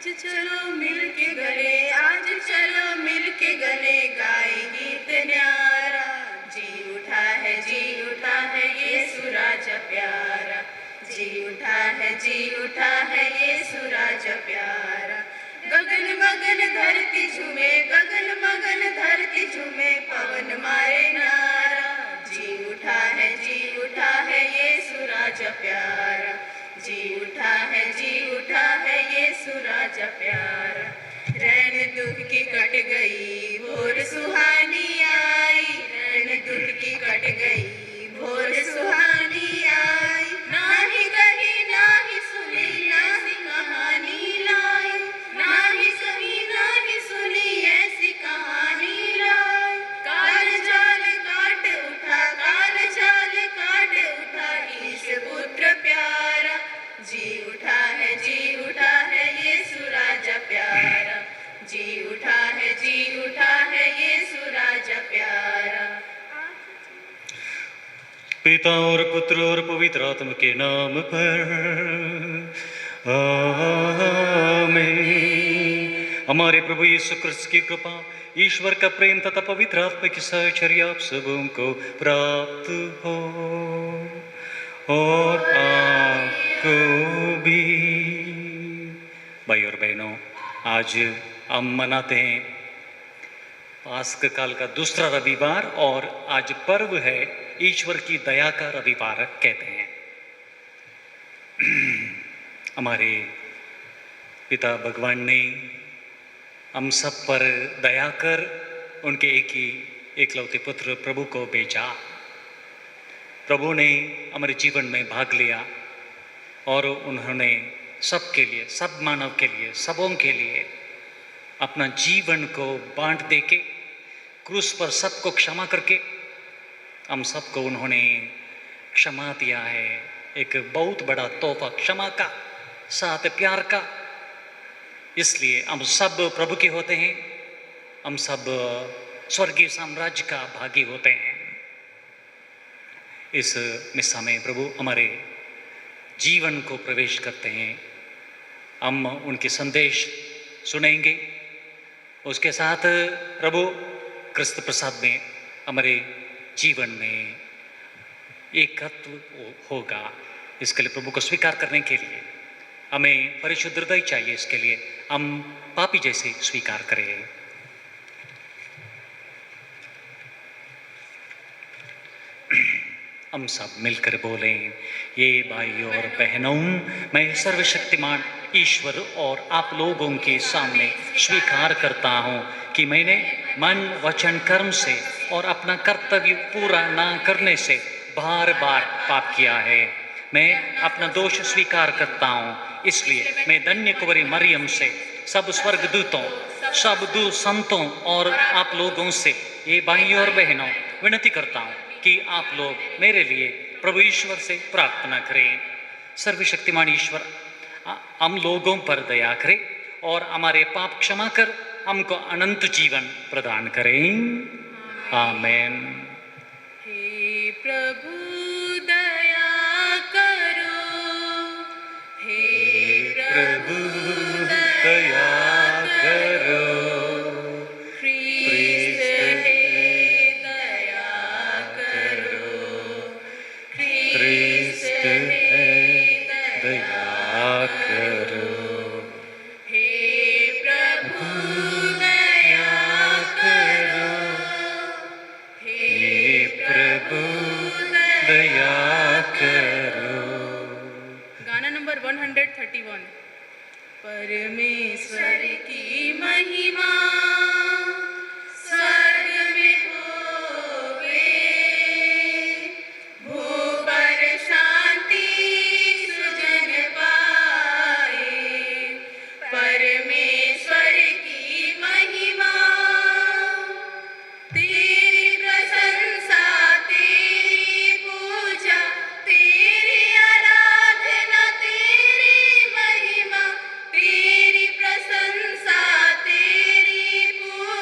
आज चलो मिलके गले, आज चलो मिलके गले गाए गीत न्यारा। जी उठा है, जी उठा है यीशु राजा प्यारा। जी उठा है, जी उठा है यीशु राजा प्यारा। गगन मगन धरती झूमे, गगन मगन धरती झूमे, पवन मारे नारा। जी उठा है, जी उठा है यीशु राजा प्यारा। जी उठा है, जी उठा है यीशु राजा प्यारा। रैन दुख की कट गई, भोर सुहानी आई। रैन दुख की कट गई, भोर सुहानी आई। ना ही कही, ना ही सुनी, ना ही कहानी लाई। ना ही सुनी, ना ही सुनी ऐसी कहानी लाई। काल जाल काट उठा, काल जाल काट उठा ईश पुत्र प्यारा। जी उठा है, जी उठा है यीशु राजा प्यारा। जी उठा है, जी उठा है यीशु राजा प्यारा। पिता और पुत्र और पवित्र आत्मा के नाम पर आमीन। हमारे प्रभु यीशु क्रिस्त की कृपा, ईश्वर का प्रेम तथा पवित्र आत्मा की सहचर्या आप सबों को प्राप्त हो और आपको भी। भाई और बहनों, आज हम मनाते हैं पास्क काल का दूसरा रविवार और आज पर्व है ईश्वर की दया का रविवार कहते हैं। हमारे पिता भगवान ने हम सब पर दया कर उनके एक ही एकलौते पुत्र प्रभु को भेजा। प्रभु ने हमारे जीवन में भाग लिया और उन्होंने सबके लिए, सब मानव के लिए, सबों के लिए अपना जीवन को बांट दे के क्रूस पर सबको क्षमा करके हम सबको उन्होंने क्षमा दिया है। एक बहुत बड़ा तोहफा क्षमा का, साथ प्यार का। इसलिए हम सब प्रभु के होते हैं, हम सब स्वर्गीय साम्राज्य का भागी होते हैं। इस मिस्सा में प्रभु हमारे जीवन को प्रवेश करते हैं। हम उनके संदेश सुनेंगे, उसके साथ प्रभु क्रिस्त प्रसाद में हमारे जीवन में एकत्व होगा। इसके लिए प्रभु को स्वीकार करने के लिए हमें परिशुद्ध हृदय चाहिए। इसके लिए हम पापी जैसे स्वीकार करें। हम सब मिलकर बोलें, ये भाइयों और बहनों, मैं सर्वशक्तिमान ईश्वर और आप लोगों के सामने स्वीकार करता हूँ कि मैंने मन, वचन, कर्म से और अपना कर्तव्य पूरा ना करने से बार बार पाप किया है। मैं अपना दोष स्वीकार करता हूँ। इसलिए मैं धन्य कुंवारी मरियम से, सब स्वर्गदूतों, सब दूत संतों और आप लोगों से, ये भाइयों और बहनों, विनती करता हूँ कि आप लोग मेरे लिए प्रभु ईश्वर से प्रार्थना करें। सर्वशक्तिमान ईश्वर हम लोगों पर दया करे और हमारे पाप क्षमा कर हमको अनंत जीवन प्रदान करें। आमेन। हे प्रभु दया करो, हे प्रभु दया करो। ख्रीस्त हे दया करो, ख्रीस्त हे दया करो। हे प्रभु दया करो, हे प्रभु दया करो। गाना नंबर 131। परमेश्वर की महिमा स्वर्ग में होवे, भू पर शांति सुजन पाए। परमेश्वर की महिमा, तेरी प्रशंसा, तेरी पूजा, तेरी आराधना, तेरी महिमा, तेरी प्रशंसा, तेरी पूजा।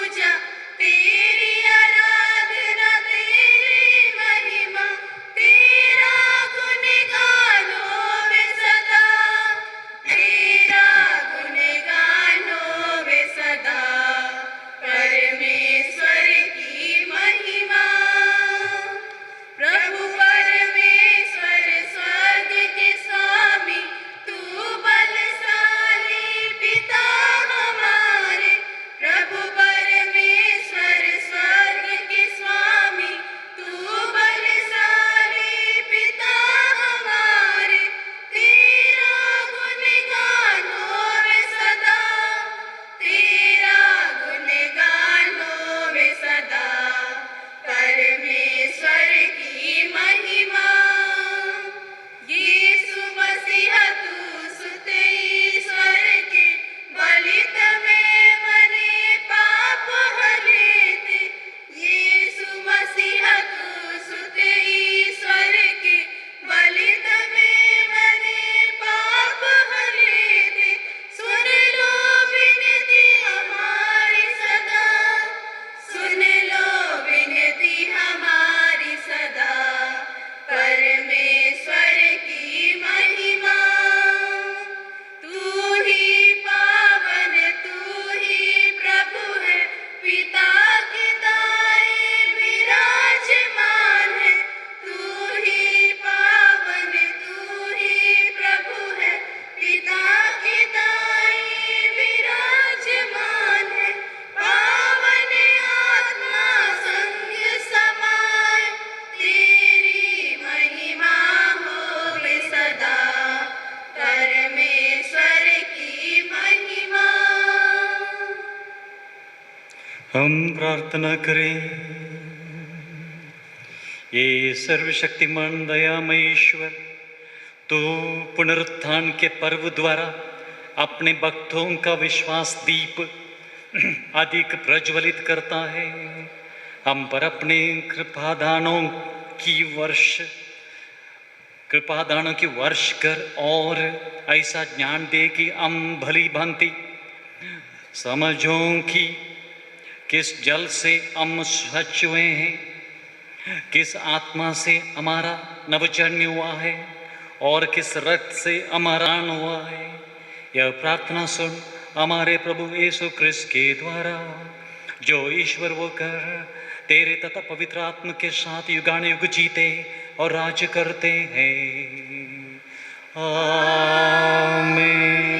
हम प्रार्थना करें। ये सर्वशक्तिमान दयामय ईश्वर, तो पुनरुत्थान के पर्व द्वारा अपने भक्तों का विश्वास दीप अधिक प्रज्वलित करता है। हम पर अपने कृपादानों की वर्ष कर और ऐसा ज्ञान दे कि हम भली भांति समझों कि किस जल से हम स्वच्छ हुए हैं, किस आत्मा से हमारा नवजन्म हुआ है और किस रक्त से हमारा दान हुआ है। यह प्रार्थना सुन हमारे प्रभु यीशु क्रिस्त के द्वारा, जो ईश्वर होकर तेरे तथा पवित्र आत्मा के साथ युगानुयुग जीते और राज्य करते हैं। आमीन।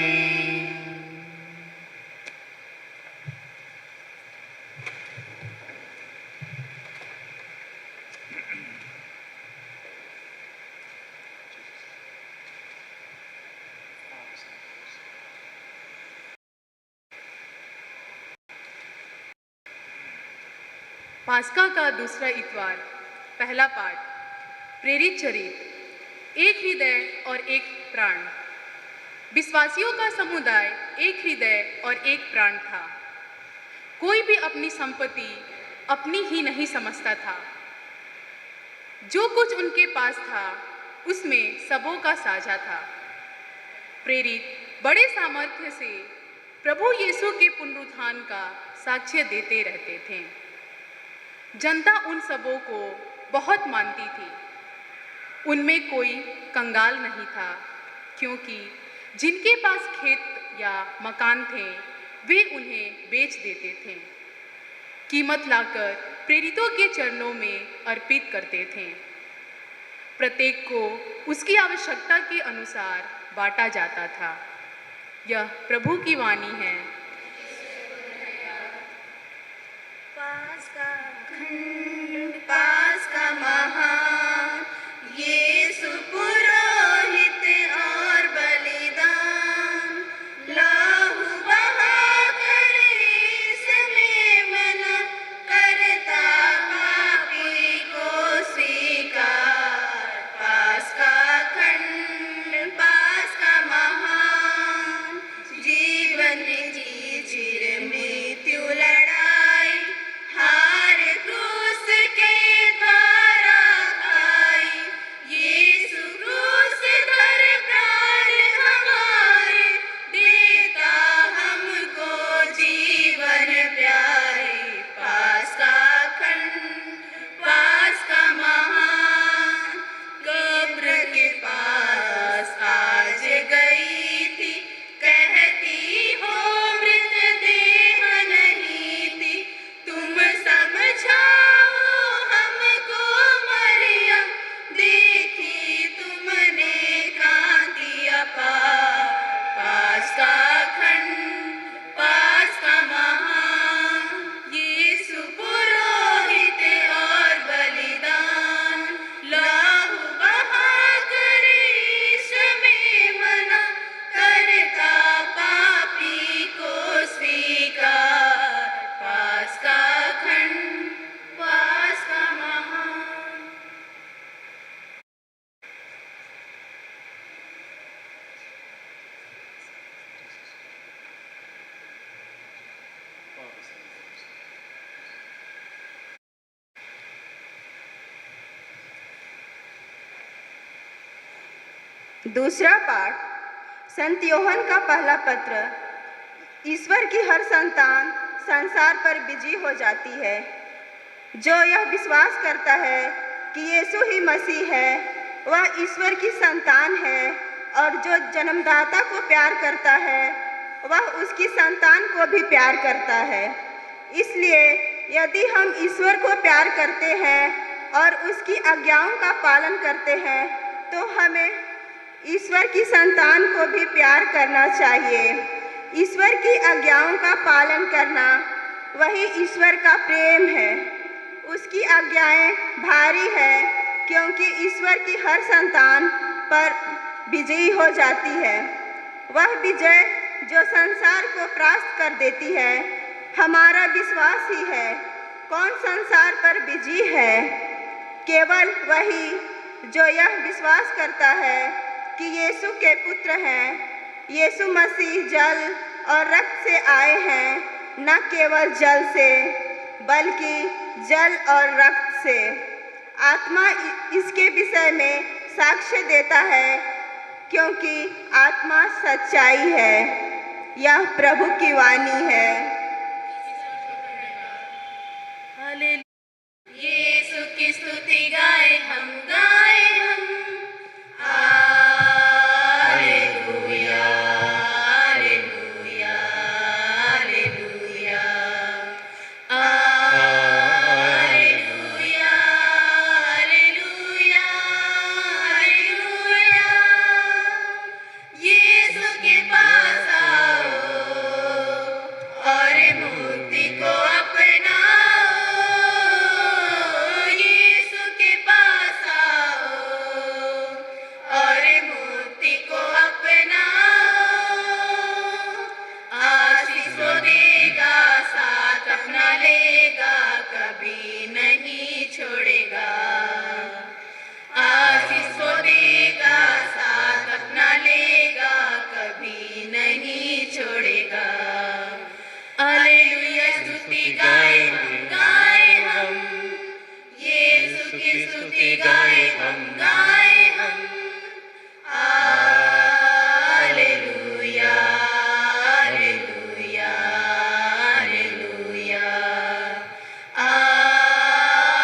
पास्का का दूसरा इतवार, पहला पाठ। प्रेरित चरित्र, एक हृदय और एक प्राण। विश्वासियों का समुदाय एक हृदय और एक प्राण था। कोई भी अपनी संपत्ति अपनी ही नहीं समझता था। जो कुछ उनके पास था उसमें सबों का साझा था। प्रेरित बड़े सामर्थ्य से प्रभु यीशु के पुनरुत्थान का साक्ष्य देते रहते थे। जनता उन सबों को बहुत मानती थी। उनमें कोई कंगाल नहीं था, क्योंकि जिनके पास खेत या मकान थे वे उन्हें बेच देते थे, कीमत लाकर प्रेरितों के चरणों में अर्पित करते थे। प्रत्येक को उसकी आवश्यकता के अनुसार बांटा जाता था। यह प्रभु की वाणी है। पास्का महान, यीशु पुरोहित और बलिदान, लहू बहाकर इसमें मना करता पापी को स्वीकार। पास्का खंड, पास्का महान, जीवन जी चिर मृत्यु लड़ाई, हार क्रूस के द्वारा खाई। यीशु क्रूस धर प्राण हमारे, देता हमको जीवन प्यारे। पास्का खंड, पास्का महान, कब्र के पास आज गई थी, कहती हो मृत देह नहीं थी। तुम समझाओ हमको मरियम, देखी तुमने कांति अपार। पास्का खंड, पास्का महान, यीशु पुरोहित और बलिदान, लहू बहाकर इसमें मना करता पापी को स्वीकार। पास्का खंड, पास्का महान। दूसरा पाठ, संत योहन का पहला पत्र। ईश्वर की हर संतान संसार पर विजयी हो जाती है। जो यह विश्वास करता है कि यीशु ही मसीह है, वह ईश्वर की संतान है, और जो जन्मदाता को प्यार करता है वह उसकी संतान को भी प्यार करता है। इसलिए यदि हम ईश्वर को प्यार करते हैं और उसकी आज्ञाओं का पालन करते हैं तो हमें ईश्वर की संतान को भी प्यार करना चाहिए। ईश्वर की आज्ञाओं का पालन करना वही ईश्वर का प्रेम है। उसकी आज्ञाएं भारी है, क्योंकि ईश्वर की हर संतान पर विजयी हो जाती है। वह विजय जो संसार को परास्त कर देती है, हमारा विश्वास ही है। कौन संसार पर विजयी है? केवल वही जो यह विश्वास करता है कि यीशु के पुत्र हैं। यीशु मसीह जल और रक्त से आए हैं, न केवल जल से बल्कि जल और रक्त से। आत्मा इसके विषय में साक्ष्य देता है, क्योंकि आत्मा सच्चाई है। यह प्रभु की वाणी है। यीशु की स्तुति गाए हम हालेलुया हालेलुया हालेलुया हालेलुया हालेलुया हालेलुया। यीशु के पास आओ और मुक्ति को अपनाओ। यीशु के पास आओ और मुक्ति को अपनाओ। आशीष वो देगा, साथ अपना लेगा, कभी नहीं छोड़ेगा। आशीष वो देगा, साथ अपना लेगा, कभी नहीं छोड़ेगा। हालेलुया स्तुति गाए हम, यीशु की स्तुति गाए हम हालेलुया हालेलुया हालेलुया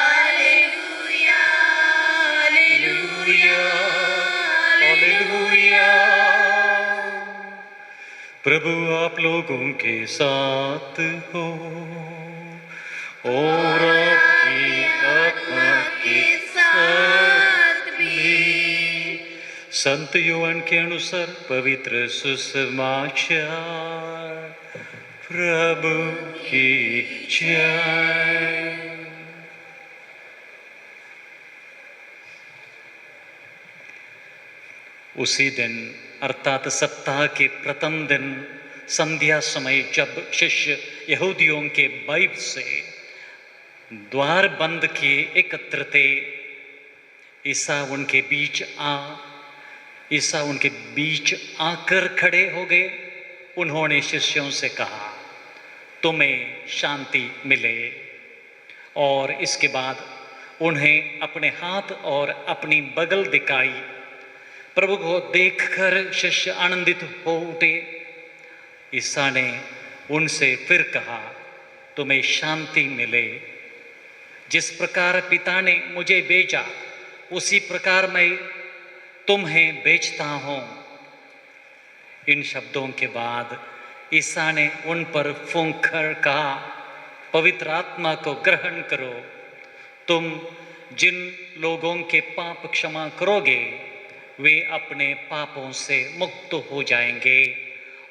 हालेलुया हालेलुया हालेलुया। प्रभु आप लोगों के साथ हो और आपकी आत्मा के साथ भी। संत यूहन्ना के अनुसार पवित्र सुसमाचार। प्रभु की जय। उसी दिन अर्थात सप्ताह के प्रथम दिन संध्या समय जब शिष्य यहूदियों के भय से द्वार बंद किए एकत्र थे, ईसा उनके बीच आकर खड़े हो गए। उन्होंने शिष्यों से कहा, तुम्हें शांति मिले। और इसके बाद उन्हें अपने हाथ और अपनी बगल दिखाई। प्रभु को देखकर शिष्य आनंदित हो उठे। ईसा ने उनसे फिर कहा, तुम्हें शांति मिले। जिस प्रकार पिता ने मुझे भेजा, उसी प्रकार मैं तुम्हें भेजता हूँ। इन शब्दों के बाद ईसा ने उन पर फूंककर कहा, पवित्र आत्मा को ग्रहण करो। तुम जिन लोगों के पाप क्षमा करोगे, वे अपने पापों से मुक्त हो जाएंगे,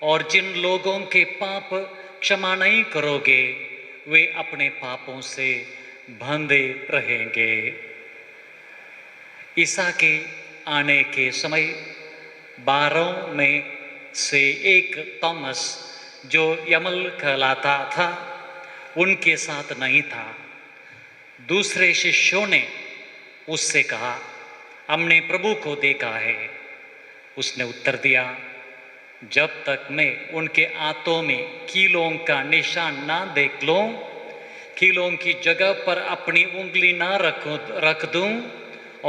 और जिन लोगों के पाप क्षमा नहीं करोगे, वे अपने पापों से बंधे रहेंगे। ईसा के आने के समय 12 में से एक थॉमस, जो यमल कहलाता था, उनके साथ नहीं था। दूसरे शिष्यों ने उससे कहा, हमने प्रभु को देखा है। उसने उत्तर दिया, जब तक मैं उनके हाथों में कीलों का निशान ना देख लूं, कीलों की जगह पर अपनी उंगली ना रख दूं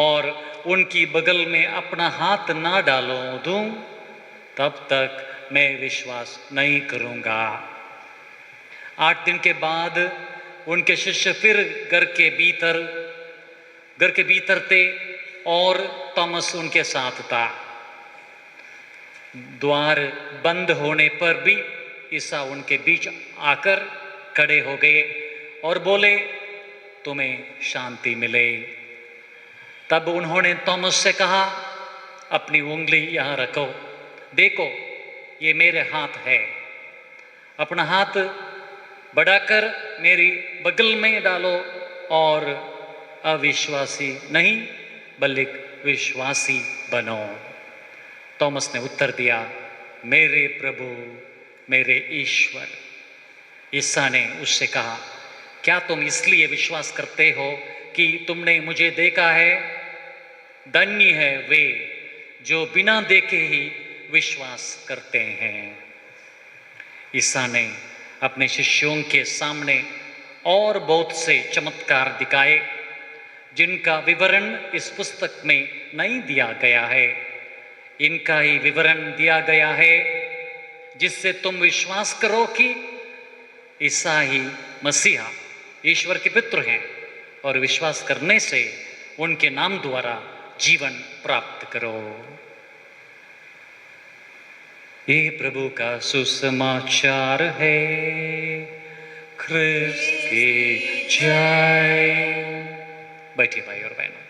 और उनकी बगल में अपना हाथ ना दूं, तब तक मैं विश्वास नहीं करूंगा। 8 दिन के बाद उनके शिष्य फिर घर के भीतर थे और थॉमस उनके साथ था। द्वार बंद होने पर भी ईसा उनके बीच आकर खड़े हो गए और बोले, तुम्हें शांति मिले। तब उन्होंने थॉमस से कहा, अपनी उंगली यहाँ रखो, देखो ये मेरे हाथ है। अपना हाथ बढ़ाकर मेरी बगल में डालो और अविश्वासी नहीं बल्कि विश्वासी बनो। थॉमस ने उत्तर दिया, मेरे प्रभु मेरे ईश्वर। ईसा ने उससे कहा, क्या तुम इसलिए विश्वास करते हो कि तुमने मुझे देखा है? धन्य है वे जो बिना देखे ही विश्वास करते हैं। ईसा ने अपने शिष्यों के सामने और बहुत से चमत्कार दिखाए जिनका विवरण इस पुस्तक में नहीं दिया गया है। इनका ही विवरण दिया गया है जिससे तुम विश्वास करो कि ईसा ही मसीहा ईश्वर के पुत्र हैं और विश्वास करने से उनके नाम द्वारा जीवन प्राप्त करो। ये प्रभु का सुसमाचार है। ख्रिस्त की जय। बैठिए भाई और बहनों।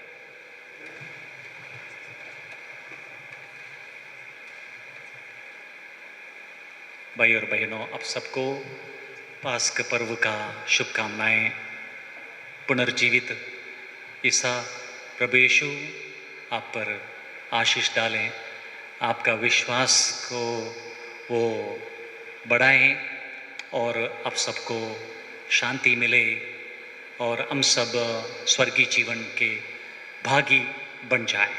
भाई और बहनों, आप सबको पास्क पर्व का शुभकामनाएं। पुनर्जीवित ईसा प्रभु यीशु आप पर आशीष डालें, आपका विश्वास को वो बढ़ाएं और आप सबको शांति मिले और हम सब स्वर्गीय जीवन के भागी बन जाएं।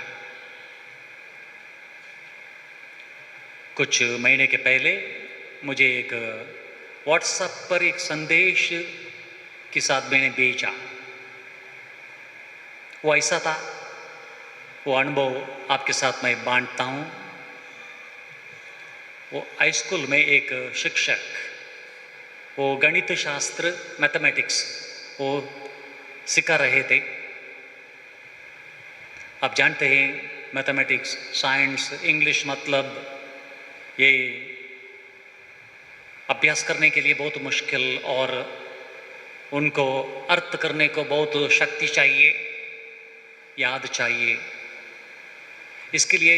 कुछ महीने के पहले मुझे एक व्हाट्सएप पर एक संदेश के साथ मैंने भेजा। वो ऐसा था, वो अनुभव आपके साथ मैं बांटता हूँ। वो हाई स्कूल में एक शिक्षक, वो गणित शास्त्र मैथमेटिक्स वो सिखा रहे थे। आप जानते हैं मैथमेटिक्स, साइंस, इंग्लिश मतलब ये अभ्यास करने के लिए बहुत मुश्किल और उनको अर्थ करने को बहुत शक्ति चाहिए, याद चाहिए। इसके लिए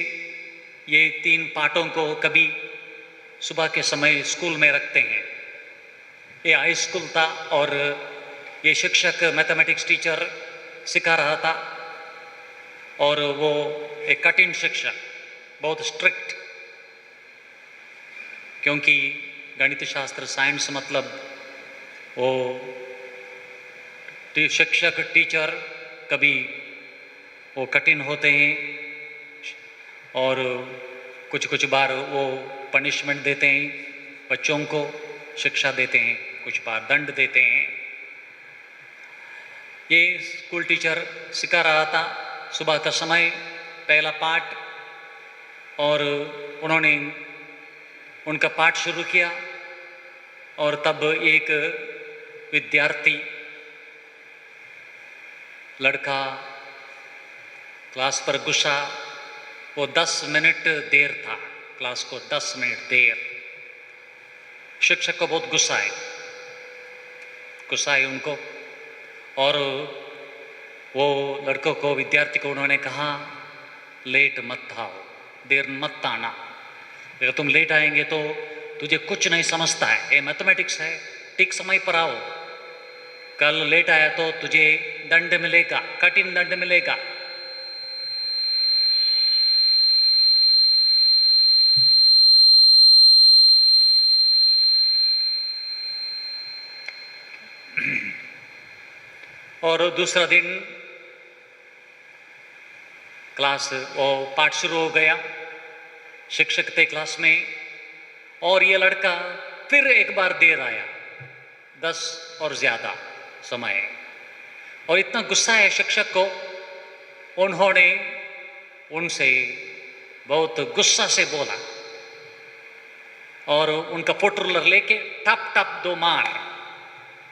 ये 3 पाठों को कभी सुबह के समय स्कूल में रखते हैं। ये हाई स्कूल था और ये शिक्षक मैथमेटिक्स टीचर सिखा रहा था और वो एक कठिन शिक्षक, बहुत स्ट्रिक्ट, क्योंकि गणित शास्त्र साइंस मतलब वो शिक्षक टीचर कभी वो कठिन होते हैं और कुछ बार वो पनिशमेंट देते हैं, बच्चों को शिक्षा देते हैं, कुछ बार दंड देते हैं। ये स्कूल टीचर सिखा रहा था, सुबह का समय पहला पाठ, और उन्होंने उनका पाठ शुरू किया और तब एक विद्यार्थी लड़का क्लास पर गुस्सा, वो 10 मिनट देर था, क्लास को 10 मिनट देर। शिक्षक को बहुत गुस्सा है उनको, और वो लड़कों को, विद्यार्थी को उन्होंने कहा लेट मत आओ, देर मत आना, अगर तुम लेट आएंगे तो तुझे कुछ नहीं समझता है, ये मैथमेटिक्स है, ठीक समय पर आओ, कल लेट आया तो तुझे दंड मिलेगा, कठिन दंड मिलेगा। और दूसरा दिन क्लास वो पाठ शुरू हो गया, शिक्षक थे क्लास में, और ये लड़का फिर एक बार देर आया, 10 और ज़्यादा समय, और इतना गुस्सा है शिक्षक को, उन्होंने उनसे बहुत गुस्सा से बोला और उनका फुट रूलर लेके टप टप 2 मार,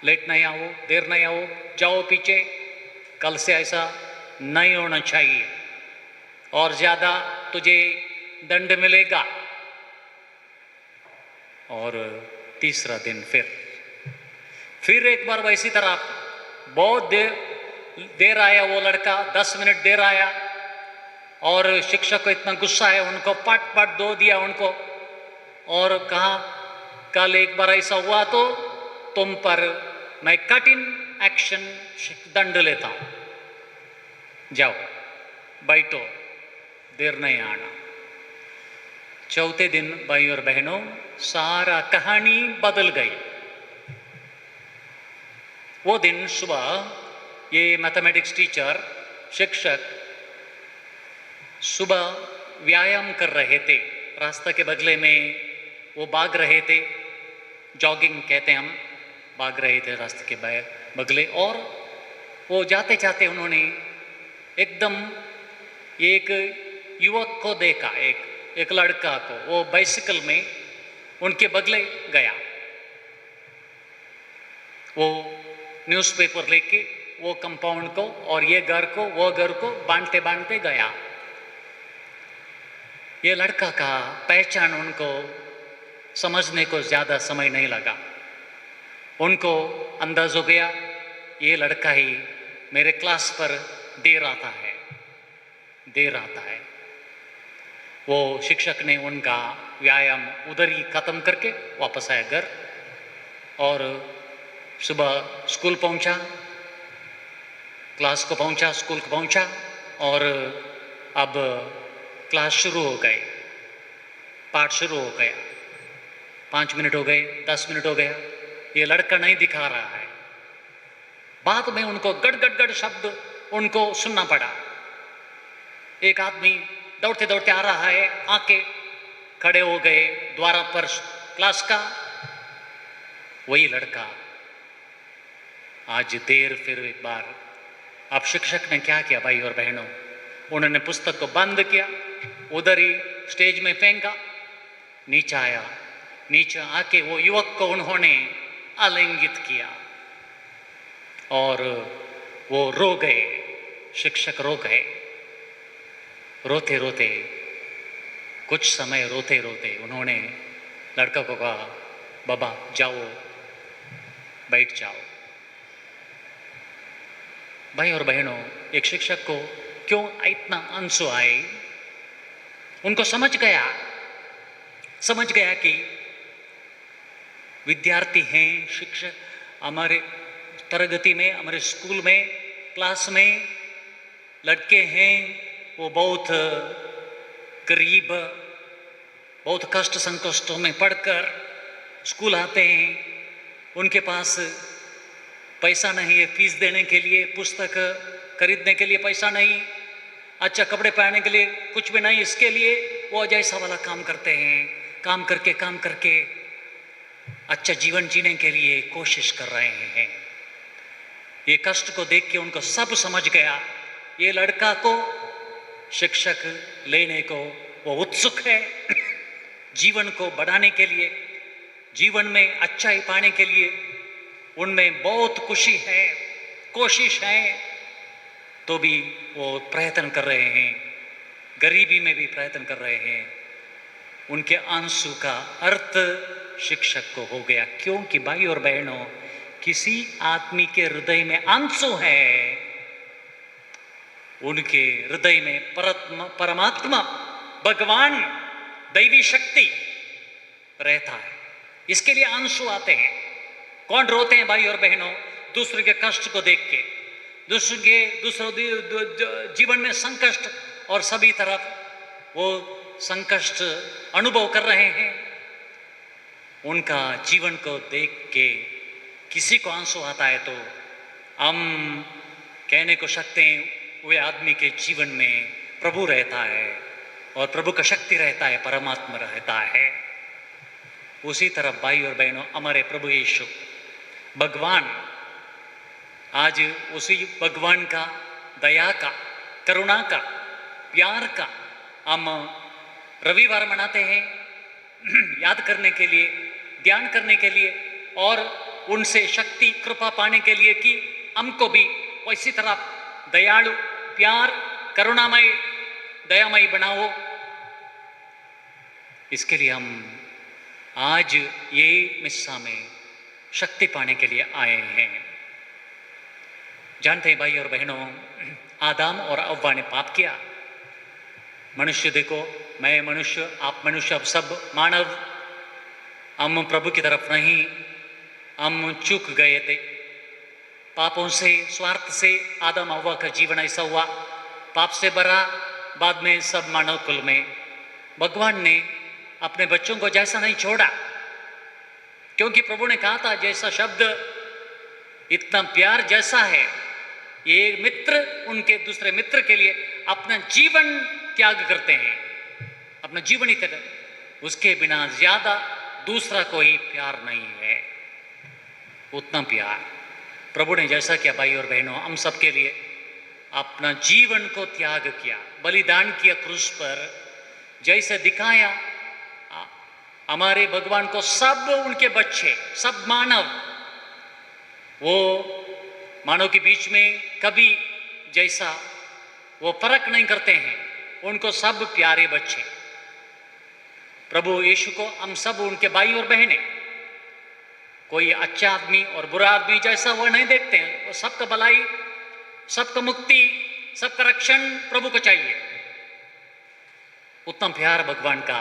लेट नहीं आओ, देर नहीं आओ, जाओ पीछे, कल से ऐसा नहीं होना चाहिए और ज़्यादा तुझे दंड मिलेगा। और तीसरा दिन फिर एक बार वैसी तरह बहुत देर आया वो लड़का, 10 मिनट देर आया, और शिक्षक को इतना गुस्सा है, उनको पट दो दिया उनको, और कहा कल एक बार ऐसा हुआ तो तुम पर मैं कठिन एक्शन दंड लेता हूं, जाओ बैठो, देर नहीं आना। चौथे दिन भाई और बहनों सारा कहानी बदल गई। वो दिन सुबह ये मैथमेटिक्स टीचर शिक्षक सुबह व्यायाम कर रहे थे, रास्ता के बगले में वो भाग रहे थे, जॉगिंग कहते हैं हम, भाग रहे थे रास्ते के बगले। और वो जाते जाते उन्होंने एकदम एक युवक को देखा, एक लड़का को, वो बाइसिकल में उनके बगले गया। वो न्यूज़पेपर लेके वो कंपाउंड को और ये घर को वो घर को बांटते बांटते गया। ये लड़का का पहचान उनको समझने को ज़्यादा समय नहीं लगा। उनको अंदाज हो गया ये लड़का ही मेरे क्लास पर देर आता है। वो शिक्षक ने उनका व्यायाम उधर ही ख़त्म करके वापस आया घर और सुबह स्कूल पहुंचा, क्लास को पहुंचा, स्कूल को पहुंचा और अब क्लास शुरू हो गए, पाठ शुरू हो गया। 5 मिनट हो गए, 10 मिनट हो गया, ये लड़का नहीं दिखा रहा है। बाद में उनको गड़ गड़ गड़ शब्द उनको सुनना पड़ा। एक आदमी दौड़ते दौड़ते आ रहा है, आके खड़े हो गए द्वारा पर क्लास का। वही लड़का आज देर फिर एक बार। अब शिक्षक ने क्या किया भाई और बहनों, उन्होंने पुस्तक को बंद किया, उधर ही स्टेज में फेंका, नीचे आया, नीचे आके वो युवक को उन्होंने आलिंगित किया और वो रो गए। शिक्षक रो गए, रोते रोते, कुछ समय रोते रोते उन्होंने लड़का को कहा बाबा जाओ बैठ जाओ। भाई और बहनों, एक शिक्षक को क्यों इतना आंसू आए? उनको समझ गया कि विद्यार्थी हैं, शिक्षक हमारे तरगति में, हमारे स्कूल में, क्लास में लड़के हैं, वो बहुत गरीब, बहुत कष्ट संकष्टों में पढ़कर स्कूल आते हैं, उनके पास पैसा नहीं है फीस देने के लिए, पुस्तक खरीदने के लिए पैसा नहीं, अच्छा कपड़े पहनने के लिए कुछ भी नहीं, इसके लिए वो जैसा वाला काम करते हैं, काम करके अच्छा जीवन जीने के लिए कोशिश कर रहे हैं। ये कष्ट को देख के उनको सब समझ गया, ये लड़का को शिक्षक लेने को वो उत्सुक है, जीवन को बढ़ाने के लिए, जीवन में अच्छाई पाने के लिए उनमें बहुत खुशी है, कोशिश है, तो भी वो प्रयत्न कर रहे हैं, गरीबी में भी प्रयत्न कर रहे हैं। उनके आंसू का अर्थ शिक्षक को हो गया, क्योंकि भाई और बहनों, किसी आदमी के हृदय में आंसू है, उनके हृदय में परमात्मा, भगवान, दैवी शक्ति रहता है। इसके लिए आंसू आते हैं। कौन रोते हैं भाई और बहनों? दूसरे के कष्ट को देख के, दूसरों जीवन में संकष्ट और सभी तरफ वो संकष्ट अनुभव कर रहे हैं, उनका जीवन को देख के किसी को आंसू आता है तो हम कहने को सकते हैं वे आदमी के जीवन में प्रभु रहता है और प्रभु का शक्ति रहता है, परमात्मा रहता है। उसी तरह भाई और बहनों, हमारे प्रभु यीशु भगवान, आज उसी भगवान का दया का, करुणा का, प्यार का हम रविवार मनाते हैं, याद करने के लिए, ध्यान करने के लिए और उनसे शक्ति कृपा पाने के लिए कि हमको भी वैसी तरह दयालु, प्यार, करुणामय, दयामय बनाओ। इसके लिए हम आज ये मिस्सा में शक्ति पाने के लिए आए हैं। जानते हैं भाई और बहनों, आदम और हव्वा ने पाप किया। मनुष्य देखो, मैं मनुष्य, आप मनुष्य, अब सब मानव, हम प्रभु की तरफ नहीं, हम चूक गए थे पापों से, स्वार्थ से। आदम हव्वा का जीवन ऐसा हुआ, पाप से भरा, बाद में सब मानव कुल में। भगवान ने अपने बच्चों को जैसा नहीं छोड़ा, क्योंकि प्रभु ने कहा था जैसा शब्द इतना प्यार जैसा है, ये मित्र उनके दूसरे मित्र के लिए अपना जीवन त्याग करते हैं, अपना जीवन ही त्याग, उसके बिना ज्यादा दूसरा कोई प्यार नहीं है। उतना प्यार प्रभु ने जैसा किया भाई और बहनों, हम सबके लिए अपना जीवन को त्याग किया, बलिदान किया क्रूस पर, जैसे दिखाया हमारे भगवान को सब उनके बच्चे, सब मानव, वो मानव के बीच में कभी जैसा वो फर्क नहीं करते हैं, उनको सब प्यारे बच्चे। प्रभु यीशु को हम सब उनके भाई और बहनें, कोई अच्छा आदमी और बुरा आदमी जैसा वो नहीं देखते हैं, वो सबका भलाई, सबका मुक्ति, सबका रक्षण प्रभु को चाहिए। उतना प्यार भगवान का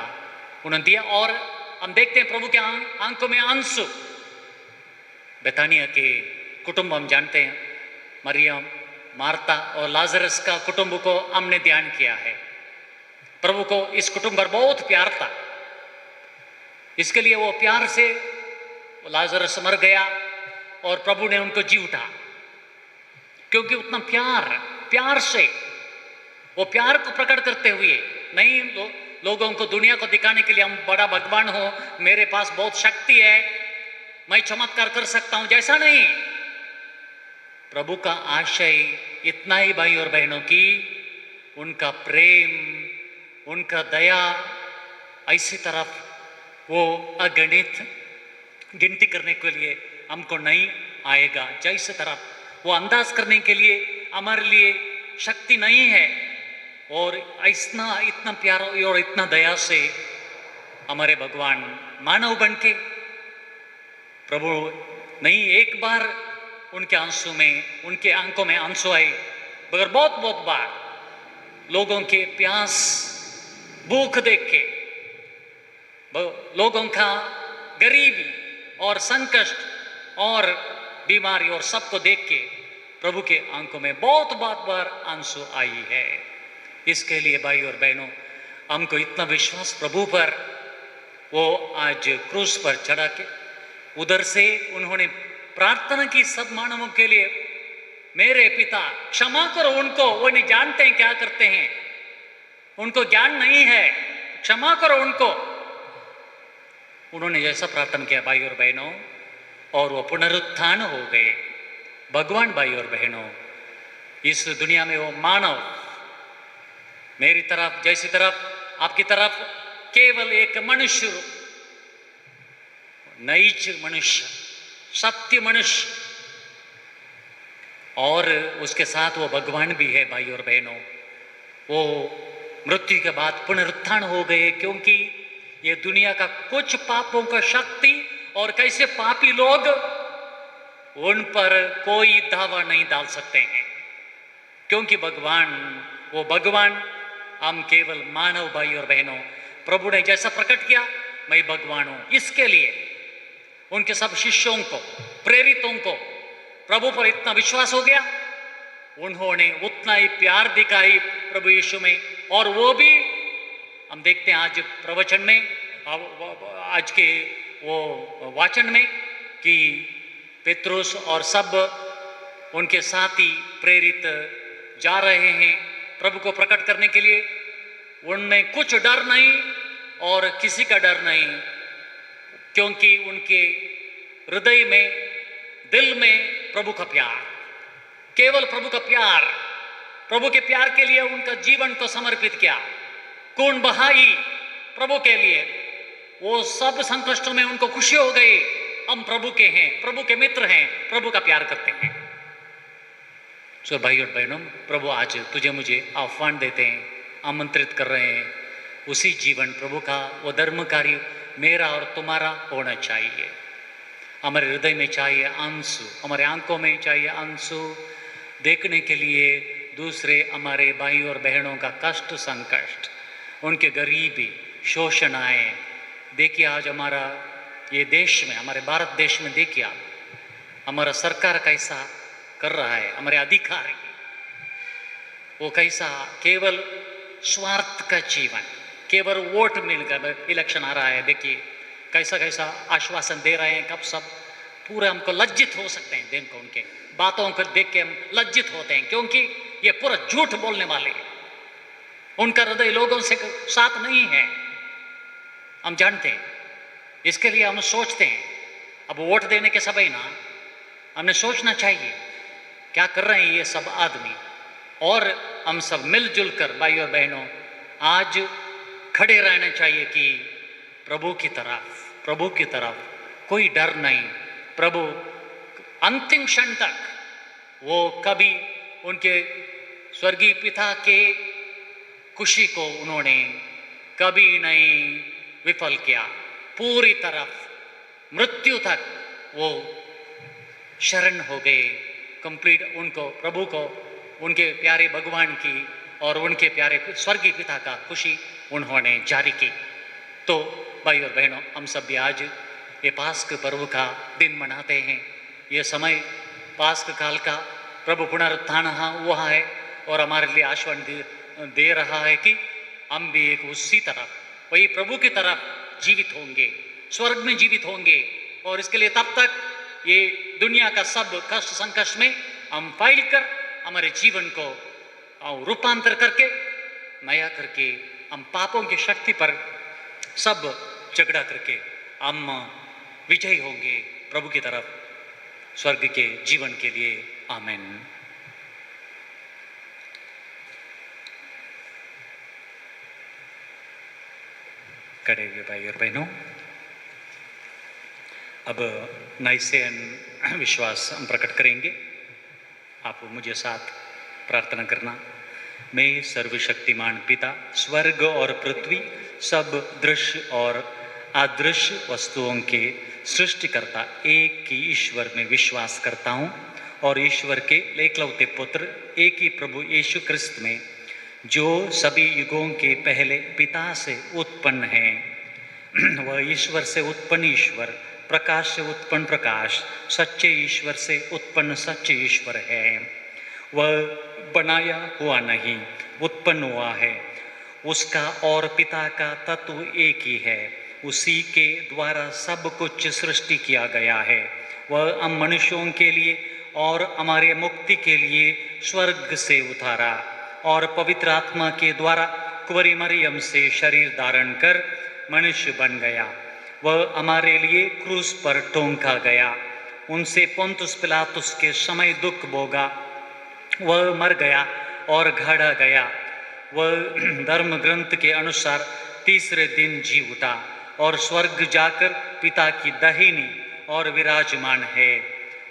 उन्होंने दिया। और हम देखते हैं प्रभु के आंखों में आंसू। बेतानिया के कुटुंब हम जानते हैं, मरियम, मार्ता और लाजरस का कुटुंब को हमने ध्यान किया है। प्रभु को इस कुटुंब पर बहुत प्यार था, इसके लिए वो प्यार से लाजरस मर गया और प्रभु ने उनको जी उठा, क्योंकि उतना प्यार से, वो प्यार को प्रकट करते हुए नहीं लोगों को, दुनिया को दिखाने के लिए हम बड़ा भगवान हो, मेरे पास बहुत शक्ति है, मैं चमत्कार कर सकता हूं, जैसा नहीं। प्रभु का आशय इतना ही भाई और बहनों की, उनका प्रेम, उनका दया ऐसी तरफ वो अगणित गिनती करने के लिए हमको नहीं आएगा, जैसे तरफ वो अंदाज करने के लिए हमारे लिए शक्ति नहीं है। और इतना प्यार और इतना दया से हमारे भगवान मानव बन के, प्रभु नहीं एक बार उनके आंसू में, उनके आंखों में आंसू आए, मगर बहुत बहुत बार लोगों के प्यास भूख देख के, लोगों का गरीबी और संकट और बीमारी और सबको देख के प्रभु के आंखों में बहुत बार आंसू आई है। इसके लिए भाई और बहनों, हमको इतना विश्वास प्रभु पर, वो आज क्रूस पर चढ़ा के उधर से उन्होंने प्रार्थना की सब मानवों के लिए, मेरे पिता क्षमा करो उनको, वो नहीं जानते हैं क्या करते हैं, उनको ज्ञान नहीं है, क्षमा करो उनको। उन्होंने जैसा प्रार्थना किया भाई और बहनों, और वो पुनरुत्थान हो गए। भगवान भाई और बहनों, इस दुनिया में वो मानव, मेरी तरफ जैसी तरफ आपकी तरफ, केवल एक मनुष्य, नैच मनुष्य, सत्य मनुष्य, और उसके साथ वो भगवान भी है भाई और बहनों। वो मृत्यु के बाद पुनरुत्थान हो गए, क्योंकि ये दुनिया का कुछ पापों का शक्ति और कैसे पापी लोग, उन पर कोई दावा नहीं डाल सकते हैं, क्योंकि भगवान, वो भगवान, हम केवल मानव भाई और बहनों। प्रभु ने जैसा प्रकट किया, मैं भगवान हूं, इसके लिए उनके सब शिष्यों को, प्रेरितों को प्रभु पर इतना विश्वास हो गया, उन्होंने उतना ही प्यार दिखाई प्रभु यीशु में। और वो भी हम देखते हैं आज प्रवचन में, आज के वो वाचन में, कि पेत्रुस और सब उनके साथी प्रेरित जा रहे हैं प्रभु को प्रकट करने के लिए। उनमें कुछ डर नहीं और किसी का डर नहीं, क्योंकि उनके हृदय में, दिल में प्रभु का प्यार, केवल प्रभु का प्यार, प्रभु के प्यार के लिए उनका जीवन को समर्पित किया, खून बहाई प्रभु के लिए। वो सब संकष्टों में उनको खुशी हो गई, हम प्रभु के हैं, प्रभु के मित्र हैं, प्रभु का प्यार करते हैं। सो भाई और बहनों, प्रभु आज तुझे मुझे आह्वान देते हैं, आमंत्रित कर रहे हैं, उसी जीवन प्रभु का वो धर्म कार्य मेरा और तुम्हारा होना चाहिए। हमारे हृदय में चाहिए आंसू, हमारे आंखों में चाहिए आंसू, देखने के लिए दूसरे हमारे भाई और बहनों का कष्ट संकट, उनके गरीबी, शोषणाएं। देखिए आज हमारा ये देश में, हमारे भारत देश में देखिए आप, हमारा सरकार कैसा कर रहा है, हमारे अधिकारी वो कैसा केवल स्वार्थ का जीवन, केवल वोट मिलकर, इलेक्शन आ रहा है, देखिए कैसा कैसा आश्वासन दे रहे हैं, कब सब पूरे हमको लज्जित हो सकते हैं, देख को उनके बातों को देख के हम लज्जित होते हैं, क्योंकि ये पूरा झूठ बोलने वाले हैं। उनका हृदय लोगों से साथ नहीं है, हम जानते हैं। इसके लिए हम सोचते हैं, अब वोट देने के समय ना हमने सोचना चाहिए क्या कर रहे हैं ये सब आदमी, और हम सब मिलजुल कर भाई और बहनों आज खड़े रहना चाहिए कि प्रभु की तरफ कोई डर नहीं। प्रभु अंतिम क्षण तक वो कभी उनके स्वर्गीय पिता के खुशी को उन्होंने कभी नहीं विफल किया। पूरी तरफ मृत्यु तक वो शरण हो गए, कंप्लीट उनको प्रभु को, उनके प्यारे भगवान की और उनके प्यारे स्वर्गीय पिता का खुशी उन्होंने जारी की। तो भाई और बहनों, हम सब भी आज ये पास्क पर्व का दिन मनाते हैं। ये समय पास्क काल का प्रभु पुनरुत्थान हुआ है और हमारे लिए आश्वासन दे रहा है कि हम भी एक उसी तरफ वही प्रभु की तरफ जीवित होंगे, स्वर्ग में जीवित होंगे। और इसके लिए तब तक ये दुनिया का सब कष्ट संकट में हम फैल कर हमारे जीवन को रूपांतर करके नया करके हम पापों की शक्ति पर सब झगड़ा करके हम विजयी होंगे प्रभु की तरफ स्वर्ग के जीवन के लिए। आमीन। खड़े हुए भाई और बहनों, अब नाइसियन विश्वास हम प्रकट करेंगे। आप मुझे साथ प्रार्थना करना। मैं सर्वशक्तिमान पिता, स्वर्ग और पृथ्वी, सब दृश्य और अदृश्य वस्तुओं के सृष्टिकर्ता एक ही ईश्वर में विश्वास करता हूँ और ईश्वर के एकलौते पुत्र एक ही प्रभु यीशु क्रिस्त में, जो सभी युगों के पहले पिता से उत्पन्न है, वह ईश्वर से उत्पन्न ईश्वर, प्रकाश से उत्पन्न प्रकाश, सच्चे ईश्वर से उत्पन्न सच्चे ईश्वर है। वह बनाया हुआ नहीं, उत्पन्न हुआ है। उसका और पिता का तत्व एक ही है। उसी के द्वारा सब कुछ सृष्टि किया गया है। वह हम मनुष्यों के लिए और हमारे मुक्ति के लिए स्वर्ग से उतारा और पवित्र आत्मा के द्वारा कुंवारी मरियम से शरीर धारण कर मनुष्य बन गया। वह हमारे लिए क्रूस पर टोंका गया, उनसे पुन्तियुस पिलातुस के समय दुख भोगा, वह मर गया और गाड़ा गया। वह धर्म ग्रंथ के अनुसार तीसरे दिन जी उठा और स्वर्ग जाकर पिता की दाहिनी और विराजमान है।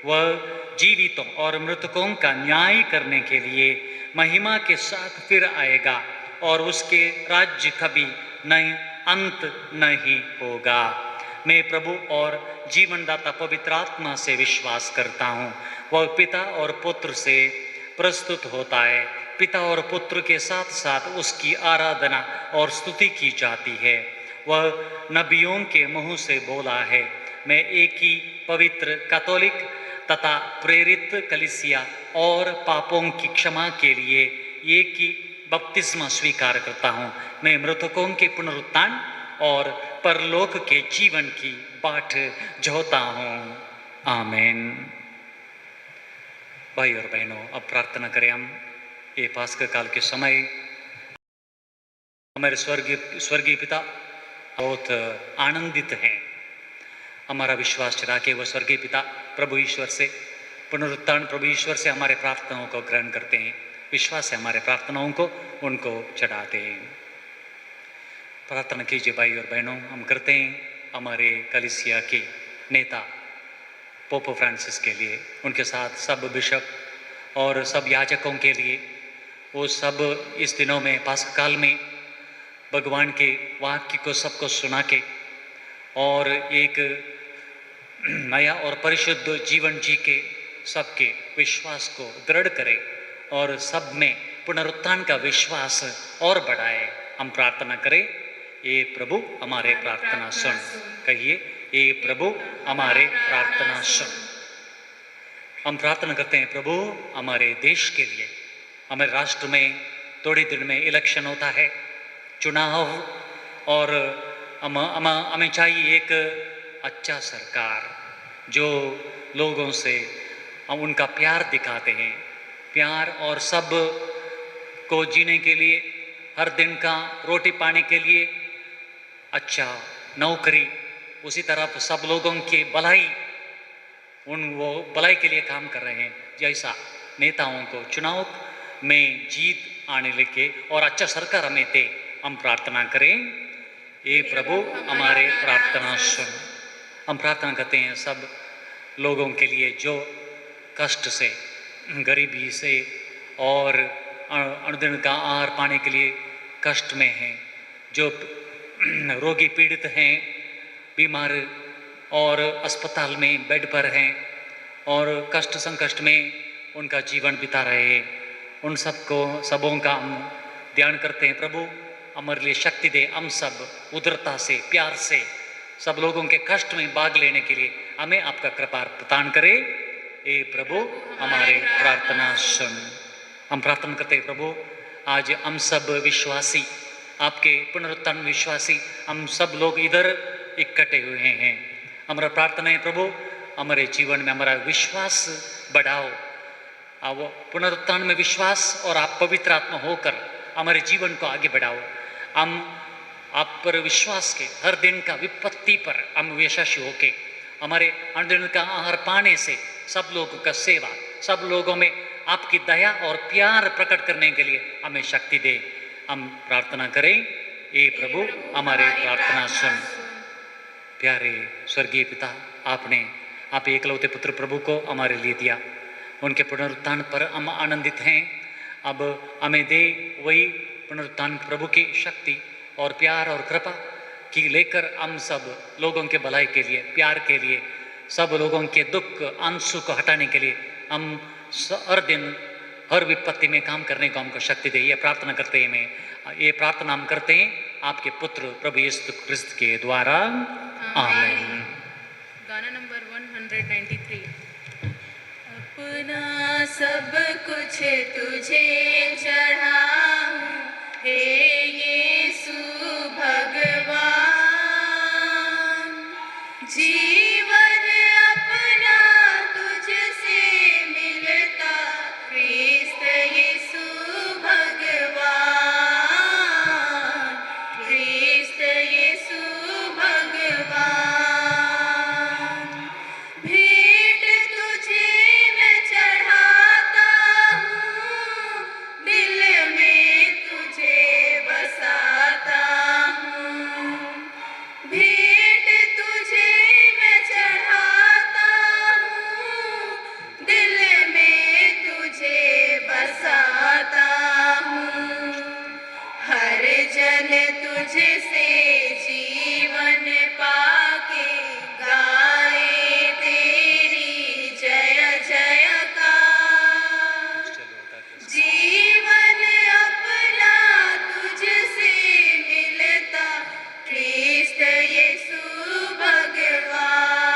वह जीवितों और मृतकों का न्याय करने के लिए महिमा के साथ फिर आएगा और उसके राज्य कभी नहीं अंत नहीं होगा। मैं प्रभु और जीवनदाता पवित्र आत्मा से विश्वास करता हूँ। वह पिता और पुत्र से प्रस्तुत होता है। पिता और पुत्र के साथ साथ उसकी आराधना और स्तुति की जाती है। वह नबियों के मुँह से बोला है। मैं एक ही पवित्र कैथोलिक तथा प्रेरित कलीसिया और पापों की क्षमा के लिए एक ही बपतिस्मा स्वीकार करता हूँ। मैं मृतकों के पुनरुत्थान और परलोक के जीवन की बाट जोहता हूँ। आमीन। भाई और बहनों, अब प्रार्थना करें हम। ये पास्का काल के समय हमारे स्वर्गीय पिता बहुत आनंदित हैं। हमारा विश्वास चढ़ा के वह स्वर्गीय पिता प्रभु ईश्वर से पुनरुत्थान प्रभु ईश्वर से हमारे प्रार्थनाओं को ग्रहण करते हैं। विश्वास से हमारे प्रार्थनाओं को उनको चढ़ाते हैं। प्रार्थना कीजिए भाई और बहनों। हम करते हैं हमारे कलीसिया के नेता पोप फ्रांसिस के लिए, उनके साथ सब बिशप और सब याजकों के लिए। वो सब इस दिनों में पास्का काल में भगवान के वाक्य को सबको सुना के और एक नया और परिशुद्ध जीवन जी के सबके विश्वास को दृढ़ करे और सब में पुनरुत्थान का विश्वास और बढ़ाए। हम प्रार्थना करें। ये प्रभु हमारे प्रार्थना सुन। कहिए, ये प्रभु हमारे प्रार्थना सुन। हम प्रार्थना करते हैं प्रभु हमारे देश के लिए। हमारे राष्ट्र में थोड़ी दिन में इलेक्शन होता है, चुनाव, और हमें चाहिए एक अच्छा सरकार, जो लोगों से हम उनका प्यार दिखाते हैं, प्यार और सब को जीने के लिए, हर दिन का रोटी पाने के लिए अच्छा नौकरी, उसी तरफ सब लोगों की भलाई, वो भलाई के लिए काम कर रहे हैं। जैसा नेताओं को चुनाव में जीत आने लगे और अच्छा सरकार हमें दे, हम प्रार्थना करें। ये प्रभु हमारे प्रार्थना सुन। हम प्रार्थना करते हैं सब लोगों के लिए जो कष्ट से, गरीबी से और अनुदिन का आहार पाने के लिए कष्ट में हैं, जो रोगी पीड़ित हैं, बीमार और अस्पताल में बेड पर हैं और कष्ट संकष्ट में उनका जीवन बिता रहे हैं, उन सबों का हम ध्यान करते हैं। प्रभु हमारे लिए शक्ति दे, हम सब उदारता से, प्यार से सब लोगों के कष्ट में भाग लेने के लिए हमें आपका कृपा प्रदान करे। ए प्रभु हमारे प्रार्थना सुन। हम प्रार्थना करते हैं प्रभु, आज हम सब विश्वासी, आपके पुनरुत्थान विश्वासी, हम सब लोग इधर इकट्ठे हुए हैं। हमारा प्रार्थना है प्रभु, हमारे जीवन में हमारा विश्वास बढ़ाओ। अब पुनरुत्थान में विश्वास और आप पवित्र आत्मा होकर हमारे जीवन को आगे बढ़ाओ। हम आप पर विश्वास के हर दिन का विपत्ति पर हम यशस्वी होके हमारे अनुदिन का आहार पाने से सब लोगों का सेवा, सब लोगों में आपकी दया और प्यार प्रकट करने के लिए हमें शक्ति दे। हम प्रार्थना करें। ये प्रभु हमारे प्रार्थना सुन। प्यारे स्वर्गीय पिता, आप एकलौते पुत्र प्रभु को हमारे लिए दिया, उनके पुनरुत्थान पर हम आनंदित हैं। अब हमें दे वही पुनरुत्थान प्रभु की शक्ति और प्यार और कृपा की लेकर हम सब लोगों के भलाई के लिए, प्यार के लिए, सब लोगों के दुख आंसू को हटाने के लिए हम हर दिन हर विपत्ति में काम करने को हमको शक्ति दे। ये प्रार्थना करते हैं, ये प्रार्थना हम करते हैं आपके पुत्र प्रभु यीशु क्रिस्त के द्वारा, आमीन। गाना नंबर 193। अपना सब कुछ तुझे चढ़ाऊं, हे यीशु भगवान, जीवन अपना तुझसे मिलता, क्रिस्त यीशु भगवान, क्रिस्त यीशु भगवान। भेंट तुझे मैं चढ़ाता हूँ, दिल में तुझे बसाता हूँ। भेंट तुझे मैं चढ़ाता हूँ, दिल में तुझे बसाता हूँ। हर जन तुझे से जीवन पाके गाए तेरी जय जयकार। जीवन अपना तुझसे मिलता, क्रिस्त यीशु भगवान,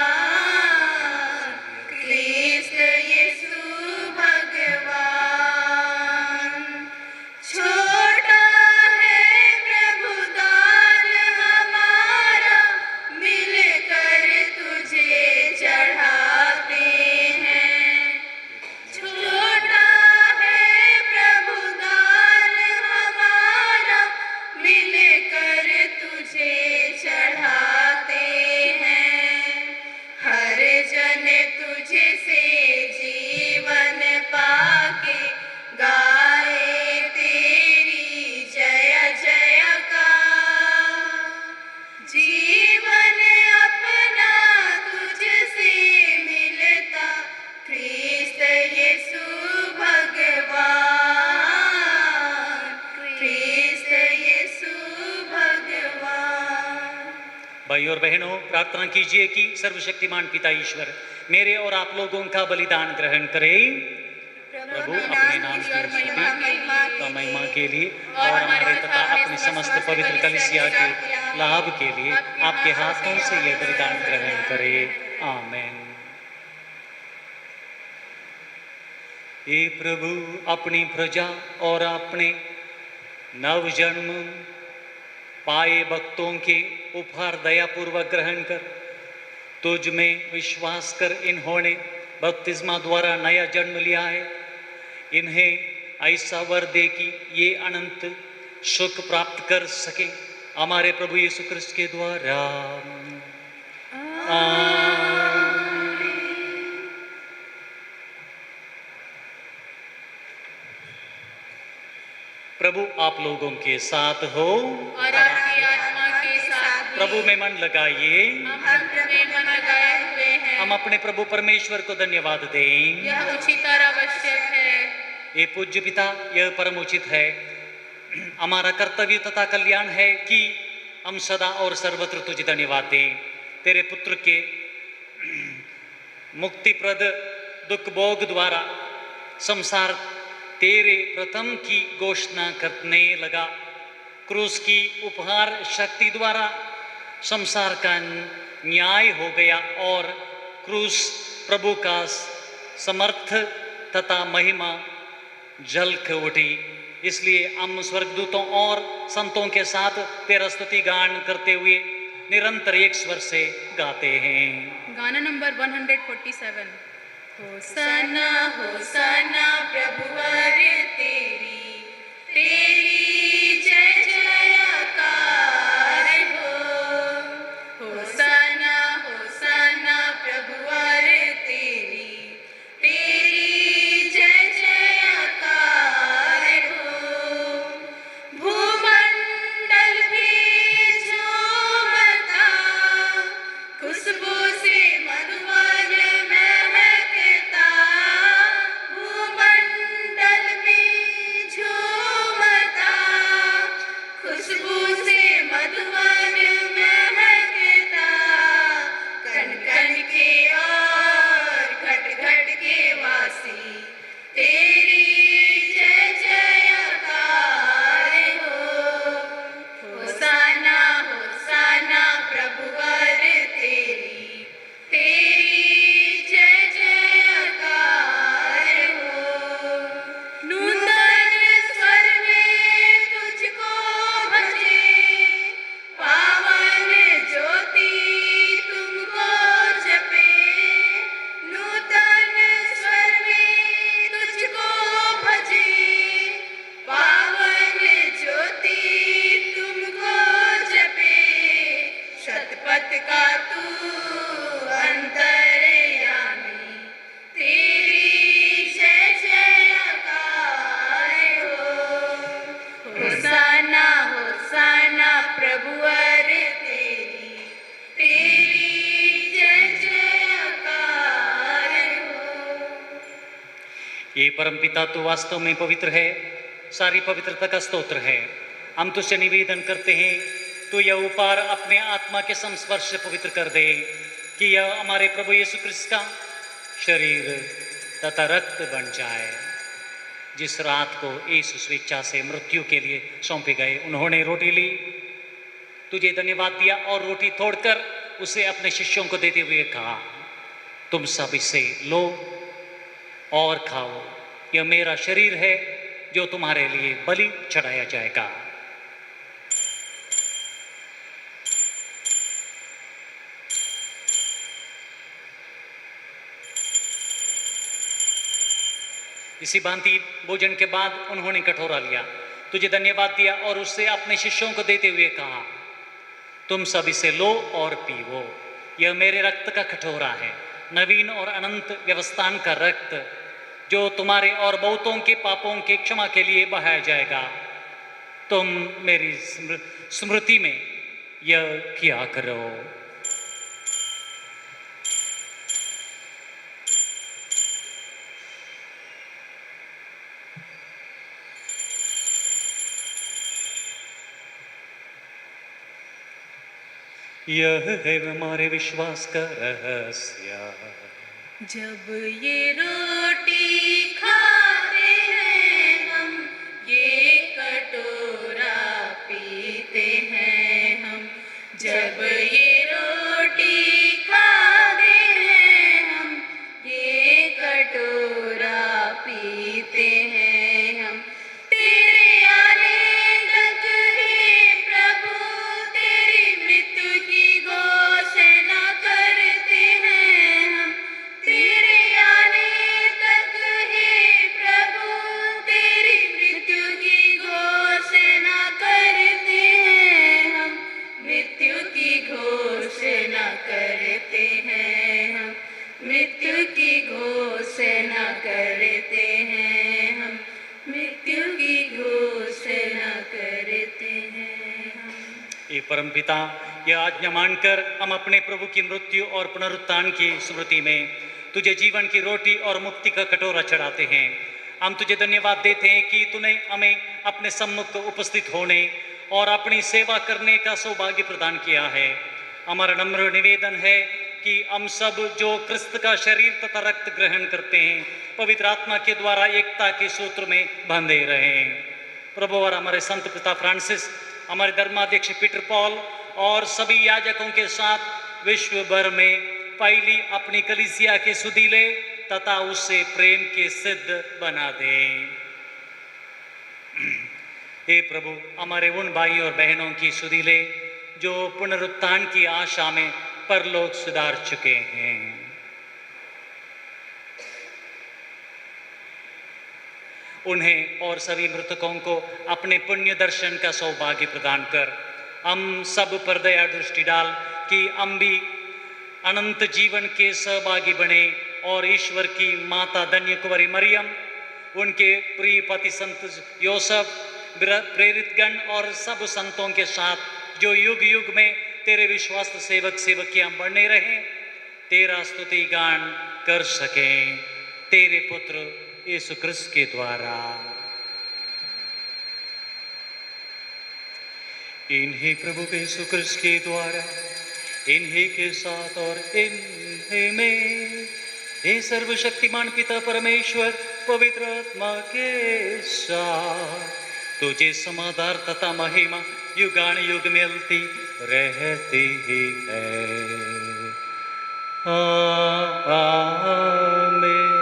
क्रिस्त यीशु भगवान। छोटा है प्रभु दान हमारा, मिलकर तुझे चढ़ाते हैं। छोटा है प्रभु दान हमारा, मिलकर तुझे चढ़ाते हैं। हर जन तुझे से जीवन पाके गाए तेरी जय जयकार। जीवन अपना तुझसे मिलता, क्रिस्त यीशु भगवान, क्रिस्त यीशु भगवान। भाई और बहनों, प्रार्थना कीजिए कि सर्वशक्तिमान पिता ईश्वर मेरे और आप लोगों का बलिदान ग्रहण करे। प्रभु अपने नाम की महिमा के लिए और हमारे तथा अपनी समस्त पवित्र कलीसिया के लाभ के लिए आपके हाथों से यह बलिदान ग्रहण करे। आमीन। ये प्रभु अपनी प्रजा और अपने नवजन्म पाए भक्तों के उपहार दयापूर्वक ग्रहण कर तुझ में विश्वास कर इन्होंने बपतिस्मा द्वारा नया जन्म लिया है। इन्हें ऐसा वर दे कि ये अनंत सुख प्राप्त कर सके, हमारे प्रभु यीशु क्रिस्त के द्वारा। प्रभु आप लोगों के साथ हो और आपकी आत्मा के साथ भी। प्रभु में मन लगाइए। हम प्रभु में मन लगाए हुए हैं। हम अपने प्रभु परमेश्वर को धन्यवाद दें। यह उचित और आवश्यक है। ये पूज्य पिता, यह परम उचित है। हमारा कर्तव्य तथा कल्याण है कि हम सदा और सर्वत्र तुझे धन्यवाद दें। तेरे पुत्र के मुक्तिप्रद दुख भोग द्वारा संसार तेरे प्रथम की घोषणा करने लगा। क्रूस की उपहार शक्ति द्वारा संसार का न्याय हो गया और क्रूस प्रभु का समर्थ तथा महिमा झलक उठी। इसलिए हम स्वर्गदूतों और संतों के साथ तेरा स्तुति गान करते हुए निरंतर एक स्वर से गाते हैं। गाना नंबर 147। होसना होसना प्रभुवर तेरी, तेरी जय जयकार हो। होसना होसना प्रभुवर तेरी, तेरी जय जयकार हो। भूमंडल भी झूमता, खुशबू से मधुवन महकता। भूमंडल भी झूमता, खुशबू से मधुवन महकता। कण कण के और घट घट के वासी, तेरी जय जयकार हो। होसाना होसाना प्रभुवर तेरी, तेरी जय जयकार हो। नूतन स्वर में तुझको भजे, पावन ज्योति तुमको जपे। नूतन स्वर में तुझको भजे, पावन ज्योति तुमको जपे। शतपथ का तू अंतर्यामी, तेरी जय जयकार हो। होसाना होसाना प्रभुवर तेरी, तेरी जय जयकार हो। ये परमपिता तो वास्तव में पवित्र है, सारी पवित्रता का स्तोत्र है। हम तुझसे निवेदन करते हैं, तू यह उपहार अपने आत्मा के संस्पर्श से पवित्र कर दे कि यह हमारे प्रभु यीशु क्रिस्त का शरीर तथा रक्त बन जाए। जिस रात को यीशु स्वेच्छा से मृत्यु के लिए सौंपे गए, उन्होंने रोटी ली, तुझे धन्यवाद दिया और रोटी तोड़कर उसे अपने शिष्यों को देते हुए कहा, तुम सब इसे लो और खाओ, यह मेरा शरीर है जो तुम्हारे लिए बलि चढ़ाया जाएगा। इसी भांति भोजन के बाद उन्होंने कटोरा लिया, तुझे धन्यवाद दिया और उससे अपने शिष्यों को देते हुए कहा, तुम सब इसे लो और पीवो, यह मेरे रक्त का कटोरा है, नवीन और अनंत व्यवस्थान का रक्त, जो तुम्हारे और बहुतों के पापों के क्षमा के लिए बहाया जाएगा। तुम मेरी स्मृति में यह किया करो। यह है हमारे विश्वास का रहस्य। जब ये रोटी खाते हैं हम, ये कटोरा पीते हैं हम। जब ये रोटी खाते हैं हम, ये कटोरा पीते हैं हम। तेरे आने तक हे प्रभु, तेरी मृत्यु की घोषणा करते ये परमपिता, यह आज्ञा मानकर हम अपने प्रभु की मृत्यु और पुनरुत्थान की स्मृति में तुझे जीवन की रोटी और मुक्ति का कटोरा चढ़ाते हैं। हम तुझे धन्यवाद देते हैं कि तूने हमें अपने सम्मुख उपस्थित होने और अपनी सेवा करने का सौभाग्य प्रदान किया है। हमारा नम्र निवेदन है कि हम सब जो क्रिस्त का शरीर तथा रक्त ग्रहण करते हैं, पवित्र आत्मा के द्वारा एकता के सूत्र में बंधे रहें। प्रभु और हमारे संत पिता फ्रांसिस, हमारे धर्माध्यक्ष पीटर पॉल और सभी याजकों के साथ विश्व भर में पहली अपनी कलीसिया के सुधीले तथा उससे प्रेम के सिद्ध बना दें। हे प्रभु, हमारे उन भाई और बहनों की सुधीले जो पुनरुत्थान की आशा में परलोक सुधार चुके हैं, उन्हें और सभी मृतकों को अपने पुण्य दर्शन का सौभाग्य प्रदान कर हम सब पर दया दृष्टि डाल कि हम भी अनंत जीवन के सहभागी बने और ईश्वर की माता धन्य कुंवारी मरियम, उनके प्रिय पति संत योसेफ, प्रेरितगण और सब संतों के साथ जो युग युग में तेरे विश्वास सेवक सेवकियां बने रहें, तेरा स्तुति गान कर सकें, तेरे पुत्र यीशु क्रिस्त के द्वारा। इन्हीं प्रभु के यीशु क्रिस्त के द्वारा, इन्हीं के साथ और इन्हीं में हे सर्वशक्तिमान पिता परमेश्वर पवित्र आत्मा के साथ तुझे समाधान तथा महिमा युगान युग मिलती रहती ही है। आमीन।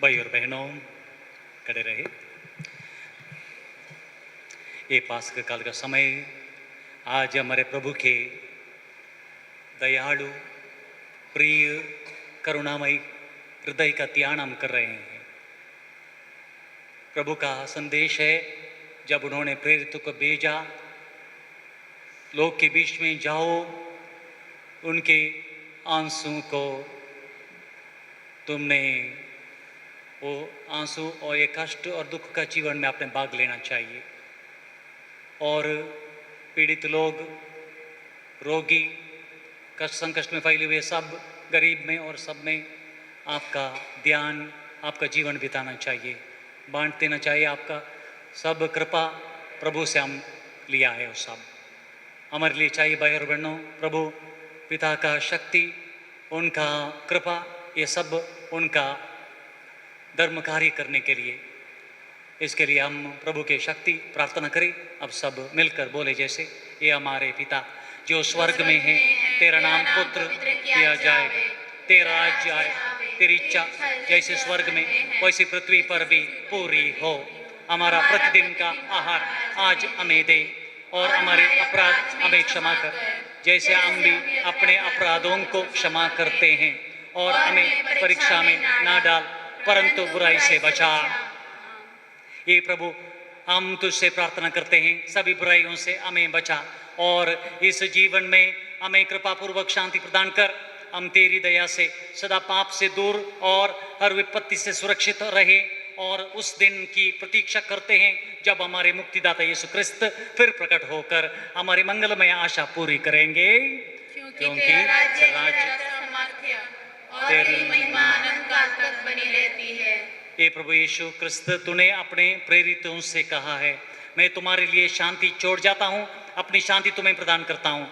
भाई और बहनों, खड़े रहे। ये पास्का काल का समय, आज हमारे प्रभु के दयालु प्रिय करुणामयी हृदय का ध्यान हम कर रहे हैं। प्रभु का संदेश है, जब उन्होंने प्रेरितों को भेजा, लोग के बीच में जाओ, उनके आंसू को तुमने वो आंसू और ये कष्ट और दुख का जीवन में आपने भाग लेना चाहिए। और पीड़ित लोग, रोगी, कष्ट संकट में फैले हुए सब, गरीब में और सब में आपका ध्यान, आपका जीवन बिताना चाहिए, बांट देना चाहिए। आपका सब कृपा प्रभु से हम लिया है, वो सब हमारे लिए चाहिए। भाई और बहनों, प्रभु पिता का शक्ति, उनका कृपा, ये सब उनका धर्म कार्य करने के लिए, इसके लिए हम प्रभु के शक्ति प्रार्थना करें। अब सब मिलकर बोले जैसे, ये हमारे पिता जो स्वर्ग में है, तेरा नाम पुत्र किया जाए, तेरा राज्य आए, तेरी इच्छा जैसे स्वर्ग में वैसे पृथ्वी पर भी पूरी हो। हमारा प्रतिदिन का आहार आज हमें दे और हमारे अपराध हमें क्षमा कर, जैसे हम भी अपने अपराधों को क्षमा करते हैं, और हमें परीक्षा में ना डाल परंतु बुराई से बचा। ये प्रभु, हम तुझसे प्रार्थना करते हैं, सभी बुराइयों से हमें बचा और इस जीवन में हमें कृपा पूर्वक शांति प्रदान कर, हम तेरी दया से सदा पाप से दूर और हर विपत्ति से सुरक्षित रहे, और उस दिन की प्रतीक्षा करते हैं जब हमारे मुक्तिदाता यीशु क्रिस्त फिर प्रकट होकर हमारी मंगलमय आशा पूरी करेंगे। क्योंकि तेरा राज्य, सामर्थ्य और तेरी महिमा अनंत काल तक बनी रहती है। ये प्रभु यीशु क्रिस्त, तूने अपने प्रेरितों से कहा है, मैं तुम्हारे लिए शांति छोड़ जाता हूँ, अपनी शांति तुम्हें प्रदान करता हूँ।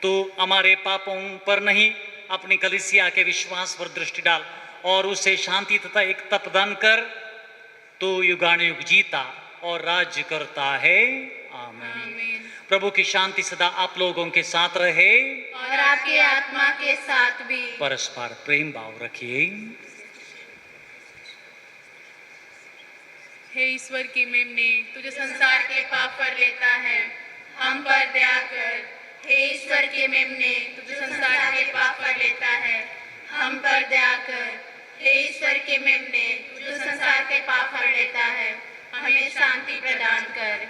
तू हमारे पापों पर नहीं, अपनी कलीसिया के विश्वास पर दृष्टि डाल और उसे शांति तथा एकता प्रदान कर। तू युगानुयुग जीता और राज्य करता है। आमीन। प्रभु की शांति सदा आप लोगों के साथ रहे और आपके आत्मा के साथ भी। परस्पर प्रेम भाव रखिए। हे ईश्वर की मेमने, तुझे संसार के पाप पर लेता है, हम पर दया कर। हे ईश्वर के मेमने, तुझे संसार के पाप पर लेता है, हम पर दया कर। हे ईश्वर के मेमने, जो संसार के पाप हर लेता है, हमें शांति प्रदान कर।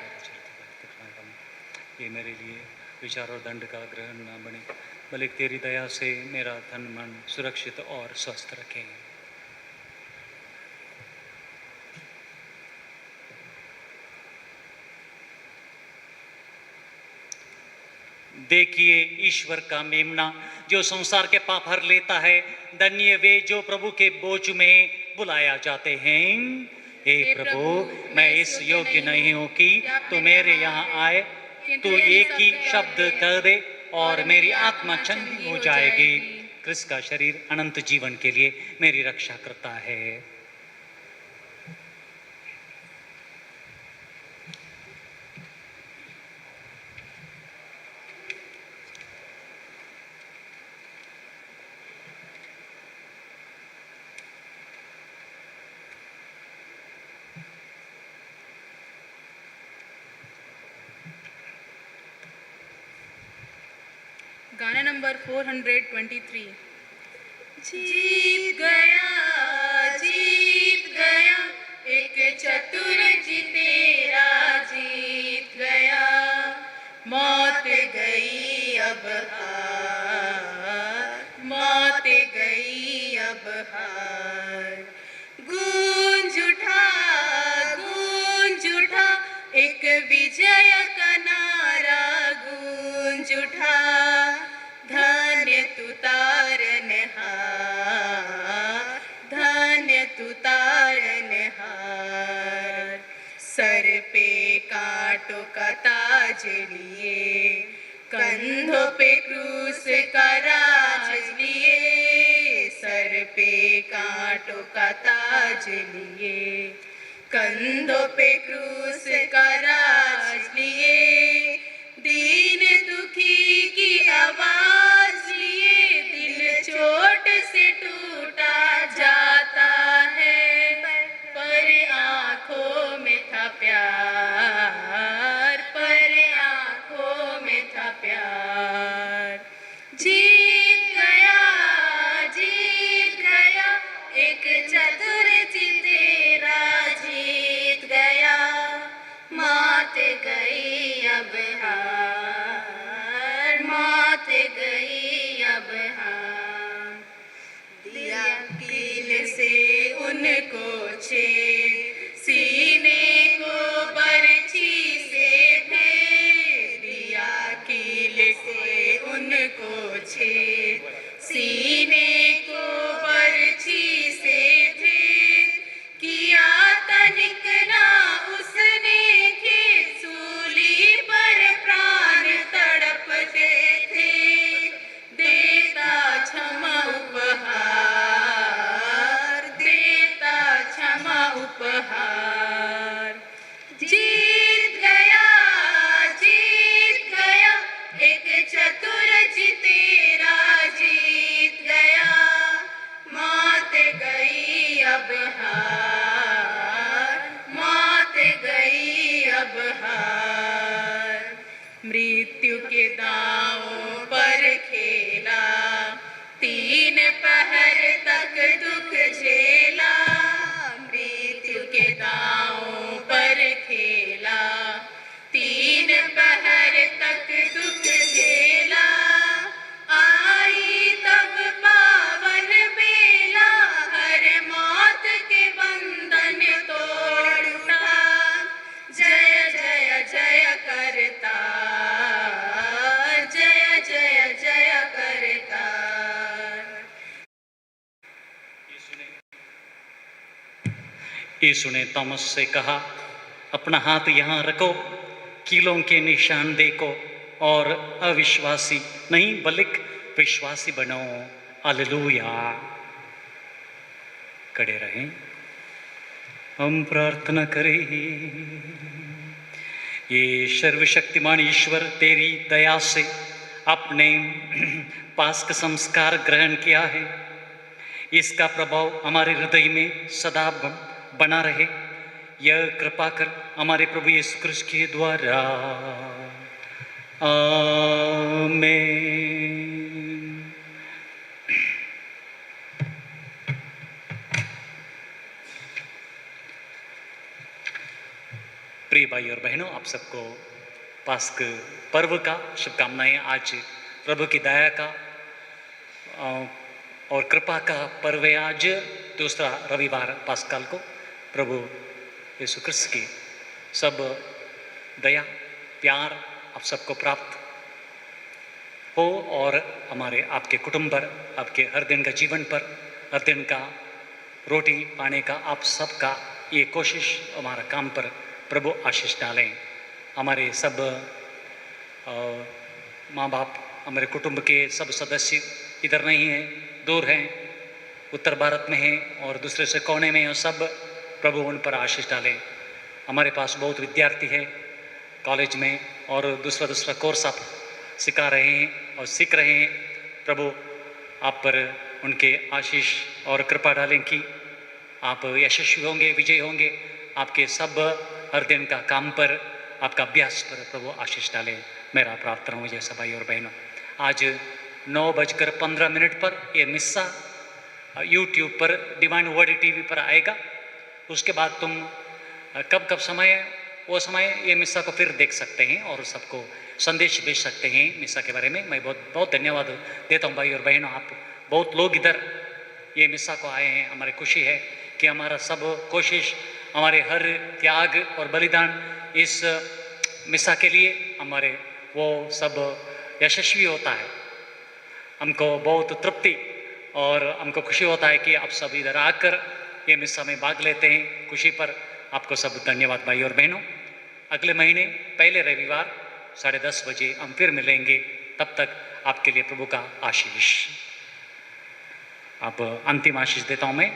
ये मेरे लिए विचार और दंड का ग्रहण न बने, बल्कि तेरी दया से मेरा तन मन सुरक्षित और स्वस्थ रखे। देखिए ईश्वर का मेमना जो संसार के पाप हर लेता है। धन्य वे जो प्रभु के बोझ में बुलाया जाते हैं। हे प्रभु, मैं इस योग्य नहीं हूँ कि तू मेरे यहाँ आए, तू एक ही शब्द कर दे और मेरी आत्मा चंगी हो जाएगी। क्रिस्त का शरीर अनंत जीवन के लिए मेरी रक्षा करता है। गाना नंबर 423। जीत गया एक चतुर जितेरा जीत गया। मौत गई अब हार, मौत गई अब हार। गूंज उठा एक विजय का नारा गूंज उठा। धन्य तू तारनहार, धन्य तू तारनहार। सर पे कांटों का ताज लिए, कंधों पे क्रूस का राज लिए। सर पे कांटों का ताज लिए, कंधों पे क्रूस का राज लिए। दीन दुखी की आवाज लिए, दिल चोट से टूटा जाता है। पर आंखों में था प्यार, पर आंखों में था प्यार। जीत गया एक चतुर जितेरा जीत गया। मात गई अब हार, मात गई अब हार। दिया कील से उनको छेद, सीने को बरछी से भेद। दिया कील से उनको छेद, सीने को बरछी से भेद। किया तनिक ना उसने खेद, सूली पर प्राण तड़पते थे। देता क्षमा उपहार, देता क्षमा उपहार। जीत गया एक चतुर जितेरा जीत गया। मौत गई अब हार, मौत गई अब हार। मृत्यु के दांवों पर खेला, 3 पहर तक दुख झेला। मृत्यु के दांवों पर खेला, 3 पहर तक दुख झेला। आई तब पावन बेला, हर मौत के बंधन तोड़ उठा। जय जय जय करता, जय जय जय करता। यीशु ने थॉमस से कहा, अपना हाथ यहाँ रखो, कीलों के निशान देखो और अविश्वासी नहीं बल्कि विश्वासी बनो। हालेलुया। खड़े रहें, हम प्रार्थना करें। ये सर्वशक्तिमान ईश्वर तेरी दया से अपने पास्क संस्कार ग्रहण किया है। इसका प्रभाव हमारे हृदय में सदा बना रहे। यह कृपा कर हमारे प्रभु यीशु क्रिस्त के द्वारा। आमीन। प्रिय भाई और बहनों, आप सबको पास्क पर्व का शुभकामनाएं। आज प्रभु की दया का और कृपा का पर्व है। आज दूसरा रविवार पास्कल को प्रभु यीशु क्रिस्त की सब दया प्यार आप सबको प्राप्त हो और हमारे आपके कुटुंब पर, आपके हर दिन का जीवन पर, हर दिन का रोटी पाने का आप सबका ये कोशिश, हमारा काम पर प्रभु आशीष डालें। हमारे सब माँ बाप, हमारे कुटुंब के सब सदस्य इधर नहीं हैं, दूर हैं, उत्तर भारत में हैं और दूसरे से कोने में हैं, सब प्रभु उन पर आशीष डालें। हमारे पास बहुत विद्यार्थी हैं कॉलेज में और दूसरा कोर्स आप सिखा रहे हैं और सीख रहे हैं। प्रभु आप पर उनके आशीष और कृपा डालें कि आप यशस्वी होंगे, विजय होंगे। आपके सब हर दिन का काम पर, आपका अभ्यास पर प्रभु आशीष डालें। मेरा प्रार्थना हो जैसा भाई और बहनों, आज 9:15 पर ये मिस्सा यूट्यूब पर डिवाइन वर्ड टीवी पर आएगा। उसके बाद तुम कब समय है वो समय ये मिस्सा को फिर देख सकते हैं और सबको संदेश भेज सकते हैं मिस्सा के बारे में। मैं बहुत धन्यवाद देता हूँ भाई और बहनों, आप बहुत लोग इधर ये मिस्सा को आए हैं। हमारी खुशी है कि हमारा सब कोशिश, हमारे हर त्याग और बलिदान इस मिस्सा के लिए हमारे वो सब यशस्वी होता है। हमको बहुत तृप्ति और हमको खुशी होता है कि आप सब इधर आकर ये मिस्सा में भाग लेते हैं। खुशी पर आपको सब धन्यवाद भाई और बहनों। अगले महीने पहले रविवार 10:30 बजे हम फिर मिलेंगे। तब तक आपके लिए प्रभु का आशीष। अब अंतिम आशीष देता हूं मैं।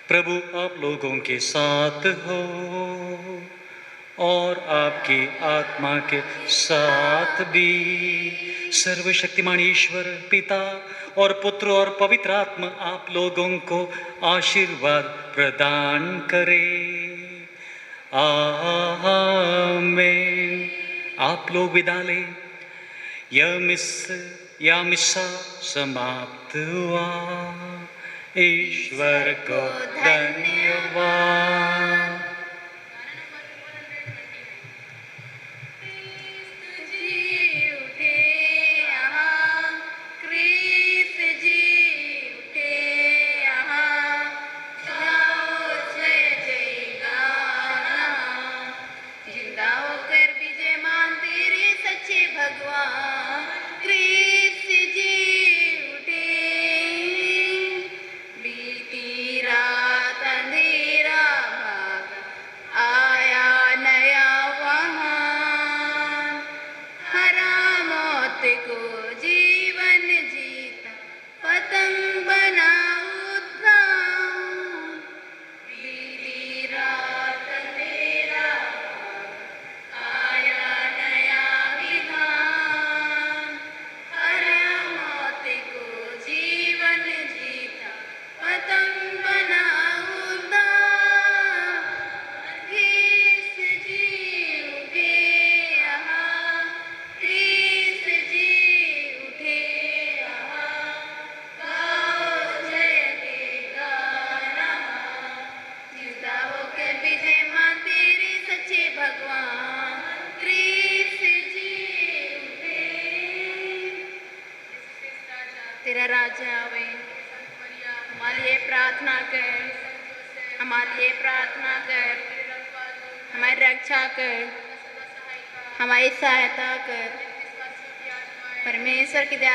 प्रभु आप लोगों के साथ हो और आपकी आत्मा के साथ भी। सर्वशक्तिमान ईश्वर पिता और पुत्र और पवित्र आत्मा आप लोगों को आशीर्वाद प्रदान करे। आमीन। आप लोग विदा लें। यह मिस्सा समाप्त हुआ। ईश्वर को धन्यवाद। तेरा राजा आवे, हमारे लिए प्रार्थना कर, हमारे लिए प्रार्थना कर, हमारी रक्षा कर, हमारी सहायता कर। परमेश्वर की दया